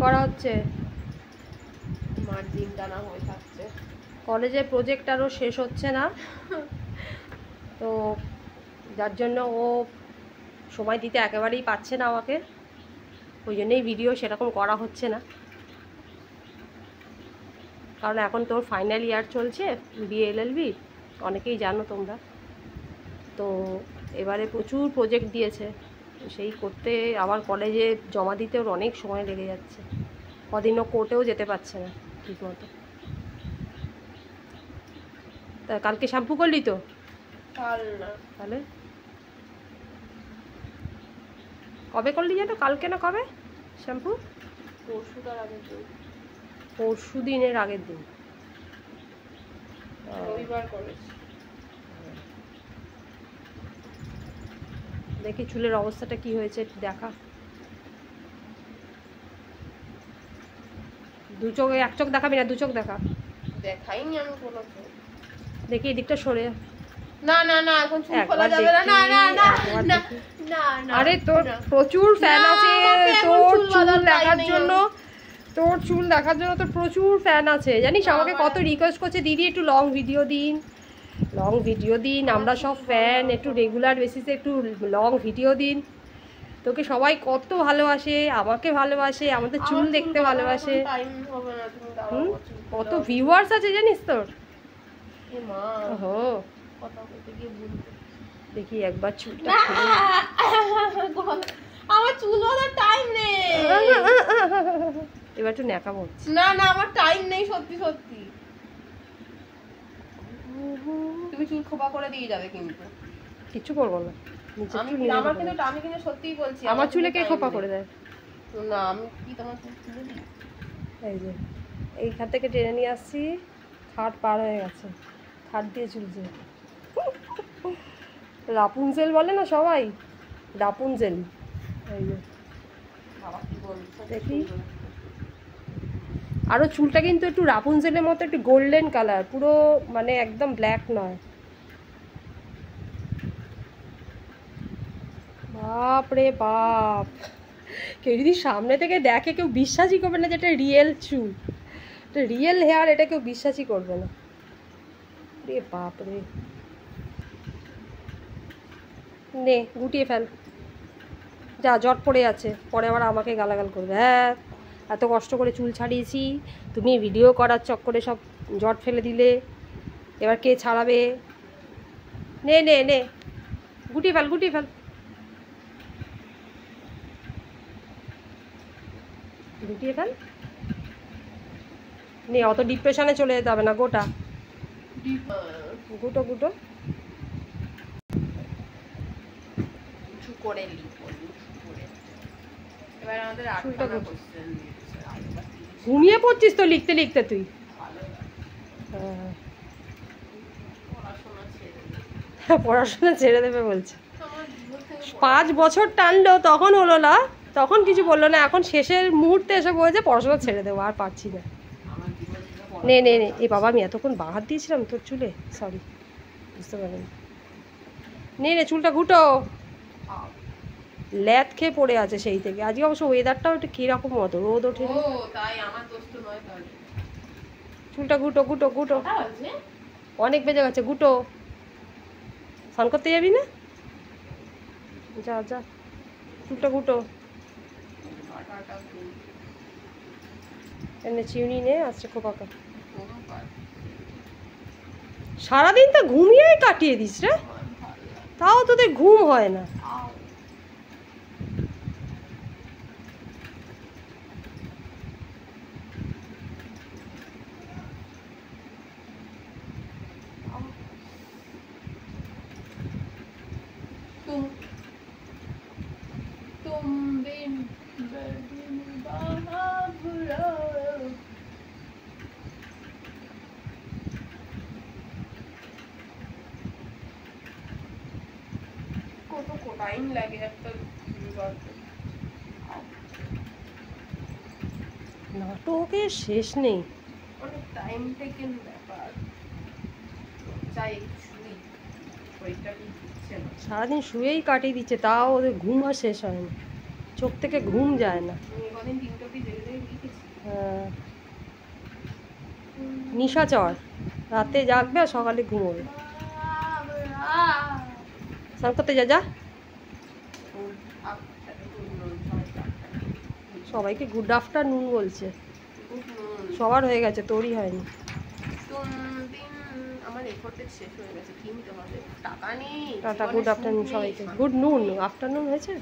করা হচ্ছে? মার্জিন টানা হয়ে থাকছে। কলেজের প্রজেক্ট আরও শেষ হচ্ছে না, তো যার জন্য ও সময় দিতে একেবারেই পাচ্ছে না আমাকে, ওই জন্যই ভিডিও সেরকম করা হচ্ছে না। কারণ এখন তোর ফাইনাল ইয়ার চলছে বিএলএলবি, অনেকেই জানো তোমরা। তো এবারে প্রচুর প্রজেক্ট দিয়েছে, সেই করতে আবার কলেজে জমা দিতে ওর অনেক সময় লেগে যাচ্ছে। কদিনও কোর্টেও যেতে পারছে না ঠিক মতো। তা কালকে শ্যাম্পু করলি তো? কাল না, তাহলে কবে করলি যেন? কালকে না কবে শ্যাম্পু? পরশুটার আগের দিন, পরশু দিনের আগের দিন, রবিবার করেছি। দেখি চুলের অবস্থাটা কি হয়েছে একটু দেখা। দু চোখ, এক চোখ দেখাবি না, দু চোখ দেখা। দেখাইনি আমি কোনো চোখ। দেখি এদিকটা সরে। না না না, এখন চুল খোলা যাবে না। না না না না না না। আরে তোর প্রচুর ফ্যান আছে, তোর চুল দেখার জন্য, তোর চুল দেখার জন্য তোর প্রচুর ফ্যান আছে জানিস। আমাকে কত রিকোয়েস্ট করছে, দিদি একটু লং ভিডিও দিন, লং ভিডিও দিন, আমরা সব ফ্যান, একটু রেগুলার বেসিসে একটু লং ভিডিও দিন। তোকে সবাই কত ভালোবাসে, আমাকে ভালোবাসে, আমাদের চুল দেখতে ভালোবাসে। কত ভিউয়ার্স আছে জানিস তোর। দেখি একবার চুলটা, আমার চুল বাঁধার টাইম নেই। এবার একটু ন্যাকা বলছি। না না, আমার টাইম নেই, সত্যি সত্যি। তুমি চুল খোপা করে দিয়ে যাবে কিন্তু। কিছু করবো না, আমি কিন্তু সত্যিই বলছি। আমার চুলে কে খোপা করে দেয়? না আমি কি তোমার চুল খুলে দিই? এই যে এইখান থেকে টেনে নিয়ে আসছি, খাট পার হয়ে গেছে, খাট দিয়ে চুলছে। রাপুনজেল বলে না সবাই, রাপুনজেল। এই যে দেখি, আরও চুলটা কিন্তু একটু রাপুনজেলের মতো একটু গোল্ডেন কালার, পুরো মানে একদম ব্ল্যাক নয়। বাপ রে বাপ, কেউ যদি সামনে থেকে দেখে কেউ বিশ্বাসই করবে না যে এটা রিয়েল চুল, এটা রিয়েল হেয়ার, এটা কেউ বিশ্বাসই করবে না। রে বাপ রে, নে গুটিয়ে ফেল, যা জট পড়ে আছে, পরে আবার আমাকে গালাগাল করবে। হ্যাঁ, এত কষ্ট করে চুল ছাড়িয়েছি, তুমি ভিডিও করার চক্করে সব জট ফেলে দিলে, এবার কে ছাড়াবে? নে নে নে, গুটিয়ে ফেল, গুটিয়ে ফেল, গুটিয়ে ফেল। নে, অত ডিপ্রেশনে চলে যেতে হবে না, গোটা গুটো গুটো করে এবার আমাদের 8টা কোশ্চেন ঘুমিয়ে পড়ছিস তো লিখতে লিখতে তুই। পড়াশোনা ছেড়ে দেবে বলছে। 5 বছর টানলো তখন হলো না, তখন কিছু বললো না, এখন শেষের মুহূর্তে এসে বলছে পড়াশোনা ছেড়ে দেবো, আর পারছি না। নে নে নে, এ বাবা আমি এতক্ষণ বাহাত দিয়েছিলাম তোর চুলে, সরি, বুঝতে পারিনি। নে নে, চুলটা ঘুটো, ল্যাদ খেয়ে পড়ে আছে সেই থেকে। আজকে অবশ্য ওয়েদারটাও একটু কিরকম মতো, রোদ ওঠে, চুলটা ঘুটো ঘুটো ঘুটো, অনেক বেজে গেছে, ঘুটো। স্নান করতে যাবি না? যা যা, চুলটা ঘুটো, এনে চিউনি নে, আসছে খোপাকা। সারাদিন তো ঘুমিয়েই কাটিয়ে দিস রে, তাও তোদের ঘুম হয় না। টাইম লাগে একটা নাটকের শেষ নেই, অনেক টাইম টেকেন ব্যাপার। চাই শুই, ওইটা কি দিচ্ছে না, সারাদিন শুয়েই কাটিয়ে দিচ্ছে, তাও ওদের ঘুম আর শেষ হয় না, চোখ থেকে ঘুম যায় না। কদিন 3টা অবধি জেগে হ্যাঁ, নিশাচর, রাতে জাগবে আর সকালে ঘুমোবে। স্নান করতে যা যা। সবাইকে গুড আফটারনুন বলছে, সবার হয়ে গেছে, তোরই হয়নি। আমার রেকর্ডের শেষ হয়ে গেছে, কিনতে হবে, টাকা নেই। টাটা, গুড আফটারনুন সবাইকে। গুড নুন, আফটারনুন হয়েছে।